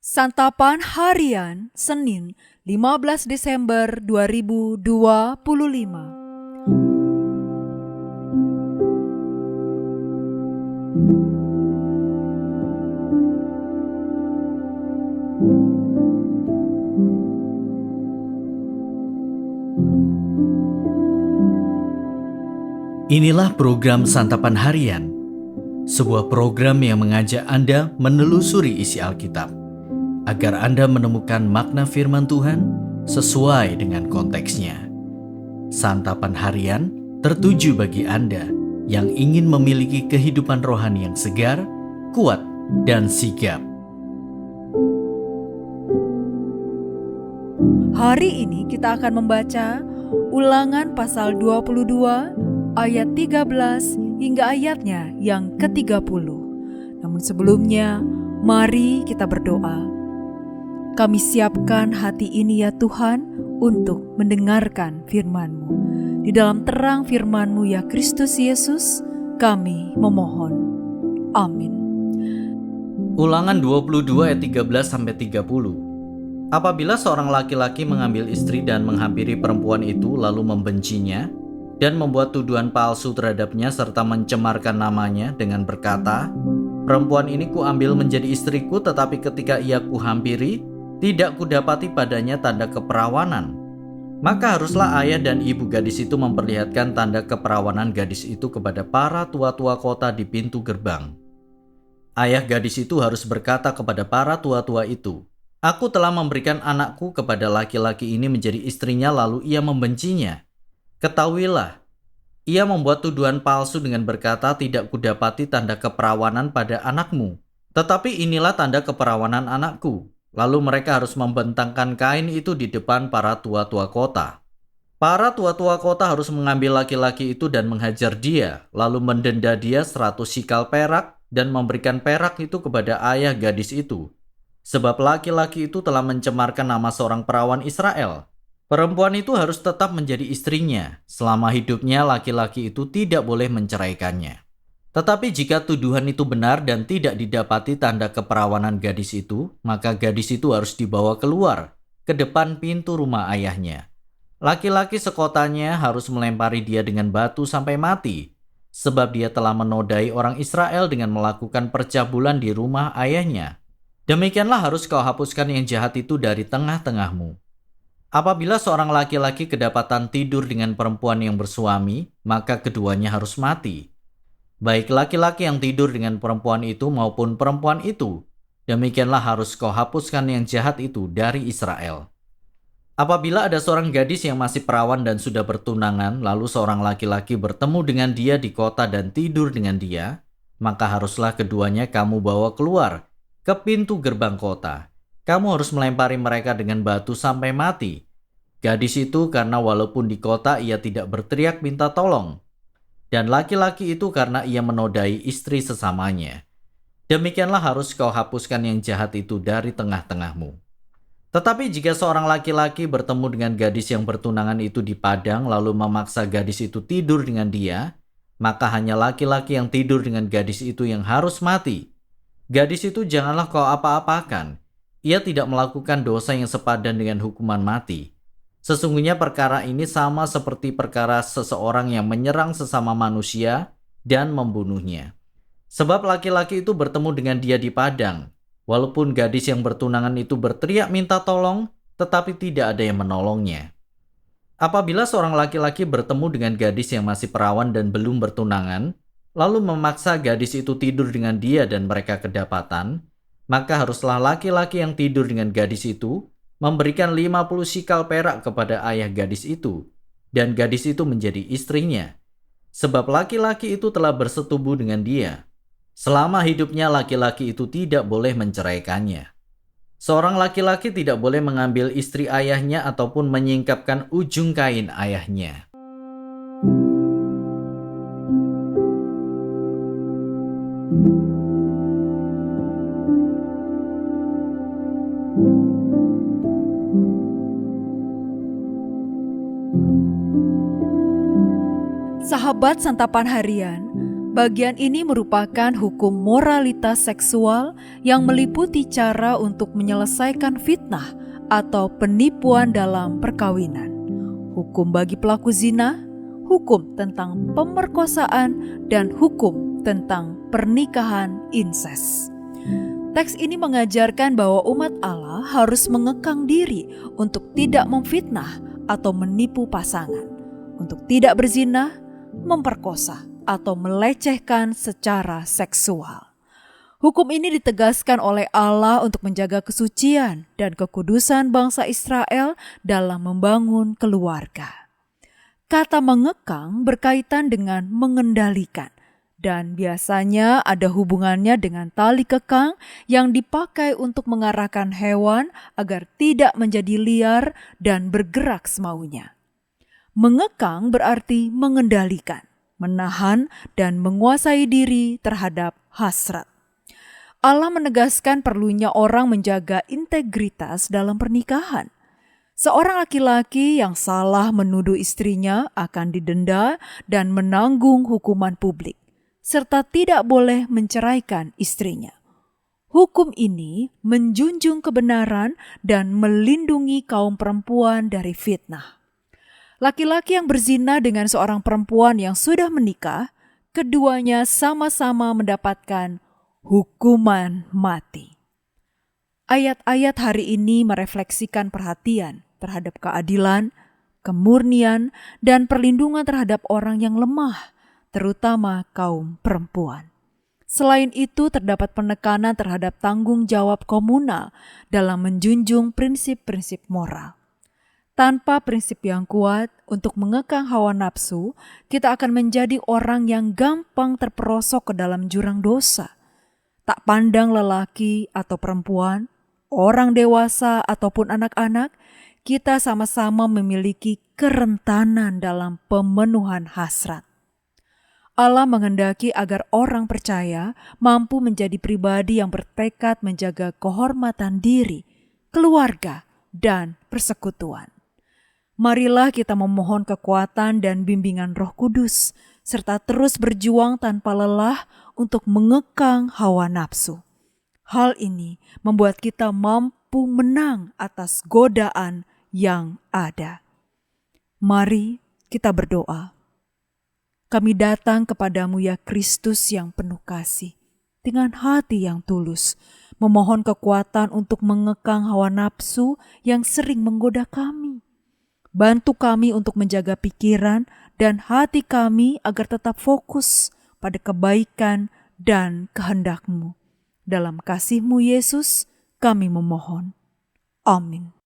Santapan Harian Senin 15 Desember 2025. Inilah program Santapan Harian, sebuah program yang mengajak Anda menelusuri isi Alkitab, agar Anda menemukan makna firman Tuhan sesuai dengan konteksnya. Santapan Harian tertuju bagi Anda yang ingin memiliki kehidupan rohani yang segar, kuat, dan sigap. Hari ini kita akan membaca Ulangan pasal 22 ayat 13 hingga ayatnya yang ke-30. Namun sebelumnya, mari kita berdoa. Kami siapkan hati ini ya Tuhan untuk mendengarkan firman-Mu. Di dalam terang firman-Mu ya Kristus Yesus, kami memohon. Amin. Ulangan 22 ayat 13-30. Apabila seorang laki-laki mengambil istri dan menghampiri perempuan itu lalu membencinya dan membuat tuduhan palsu terhadapnya serta mencemarkan namanya dengan berkata, "Perempuan ini kuambil menjadi istriku, tetapi ketika ia kuhampiri, tidak kudapati padanya tanda keperawanan." Maka haruslah ayah dan ibu gadis itu memperlihatkan tanda keperawanan gadis itu kepada para tua-tua kota di pintu gerbang. Ayah gadis itu harus berkata kepada para tua-tua itu, "Aku telah memberikan anakku kepada laki-laki ini menjadi istrinya, lalu ia membencinya. Ketahuilah, ia membuat tuduhan palsu dengan berkata, tidak kudapati tanda keperawanan pada anakmu. Tetapi inilah tanda keperawanan anakku." Lalu mereka harus membentangkan kain itu di depan para tua-tua kota. Para tua-tua kota harus mengambil laki-laki itu dan menghajar dia, lalu mendenda dia 100 sikal perak dan memberikan perak itu kepada ayah gadis itu. Sebab laki-laki itu telah mencemarkan nama seorang perawan Israel. Perempuan itu harus tetap menjadi istrinya. Selama hidupnya laki-laki itu tidak boleh menceraikannya. Tetapi jika tuduhan itu benar dan tidak didapati tanda keperawanan gadis itu, maka gadis itu harus dibawa keluar ke depan pintu rumah ayahnya. Laki-laki sekotanya harus melempari dia dengan batu sampai mati, sebab dia telah menodai orang Israel dengan melakukan percabulan di rumah ayahnya. Demikianlah harus kau hapuskan yang jahat itu dari tengah-tengahmu. Apabila seorang laki-laki kedapatan tidur dengan perempuan yang bersuami, maka keduanya harus mati. Baik laki-laki yang tidur dengan perempuan itu maupun perempuan itu, demikianlah harus kau hapuskan yang jahat itu dari Israel. Apabila ada seorang gadis yang masih perawan dan sudah bertunangan, lalu seorang laki-laki bertemu dengan dia di kota dan tidur dengan dia, maka haruslah keduanya kamu bawa keluar ke pintu gerbang kota. Kamu harus melempari mereka dengan batu sampai mati. Gadis itu karena walaupun di kota ia tidak berteriak minta tolong. Dan laki-laki itu karena ia menodai istri sesamanya. Demikianlah harus kau hapuskan yang jahat itu dari tengah-tengahmu. Tetapi jika seorang laki-laki bertemu dengan gadis yang bertunangan itu di padang lalu memaksa gadis itu tidur dengan dia, maka hanya laki-laki yang tidur dengan gadis itu yang harus mati. Gadis itu janganlah kau apa-apakan. Ia tidak melakukan dosa yang sepadan dengan hukuman mati. Sesungguhnya perkara ini sama seperti perkara seseorang yang menyerang sesama manusia dan membunuhnya. Sebab laki-laki itu bertemu dengan dia di padang. Walaupun gadis yang bertunangan itu berteriak minta tolong, tetapi tidak ada yang menolongnya. Apabila seorang laki-laki bertemu dengan gadis yang masih perawan dan belum bertunangan, lalu memaksa gadis itu tidur dengan dia dan mereka kedapatan, maka haruslah laki-laki yang tidur dengan gadis itu memberikan 50 sikal perak kepada ayah gadis itu, dan gadis itu menjadi istrinya. Sebab laki-laki itu telah bersetubuh dengan dia. Selama hidupnya laki-laki itu tidak boleh menceraikannya. Seorang laki-laki tidak boleh mengambil istri ayahnya ataupun menyingkapkan ujung kain ayahnya. Sahabat Santapan Harian, Bagian ini merupakan hukum moralitas seksual yang meliputi cara untuk menyelesaikan fitnah atau penipuan dalam perkawinan. Hukum bagi pelaku zina, hukum tentang pemerkosaan, dan hukum tentang pernikahan inses. Teks ini mengajarkan bahwa umat Allah harus mengekang diri untuk tidak memfitnah atau menipu pasangan, untuk tidak berzina, memperkosa, atau melecehkan secara seksual. Hukum ini ditegaskan oleh Allah untuk menjaga kesucian dan kekudusan bangsa Israel dalam membangun keluarga. Kata mengekang berkaitan dengan mengendalikan, dan biasanya ada hubungannya dengan tali kekang yang dipakai untuk mengarahkan hewan agar tidak menjadi liar dan bergerak semaunya. Mengekang berarti mengendalikan, menahan, dan menguasai diri terhadap hasrat. Allah menegaskan perlunya orang menjaga integritas dalam pernikahan. Seorang laki-laki yang salah menuduh istrinya akan didenda dan menanggung hukuman publik, serta tidak boleh menceraikan istrinya. Hukum ini menjunjung kebenaran dan melindungi kaum perempuan dari fitnah. Laki-laki yang berzina dengan seorang perempuan yang sudah menikah, keduanya sama-sama mendapatkan hukuman mati. Ayat-ayat hari ini merefleksikan perhatian terhadap keadilan, kemurnian, dan perlindungan terhadap orang yang lemah, terutama kaum perempuan. Selain itu, terdapat penekanan terhadap tanggung jawab komunal dalam menjunjung prinsip-prinsip moral. Tanpa prinsip yang kuat untuk mengekang hawa nafsu, kita akan menjadi orang yang gampang terperosok ke dalam jurang dosa. Tak pandang lelaki atau perempuan, orang dewasa ataupun anak-anak, kita sama-sama memiliki kerentanan dalam pemenuhan hasrat. Allah menghendaki agar orang percaya mampu menjadi pribadi yang bertekad menjaga kehormatan diri, keluarga, dan persekutuan. Marilah kita memohon kekuatan dan bimbingan Roh Kudus, serta terus berjuang tanpa lelah untuk mengekang hawa nafsu. Hal ini membuat kita mampu menang atas godaan yang ada. Mari kita berdoa. Kami datang kepadamu ya Kristus yang penuh kasih, dengan hati yang tulus, memohon kekuatan untuk mengekang hawa nafsu yang sering menggoda kami. Bantu kami untuk menjaga pikiran dan hati kami agar tetap fokus pada kebaikan dan kehendak-Mu. Dalam kasih-Mu Yesus, kami memohon. Amin.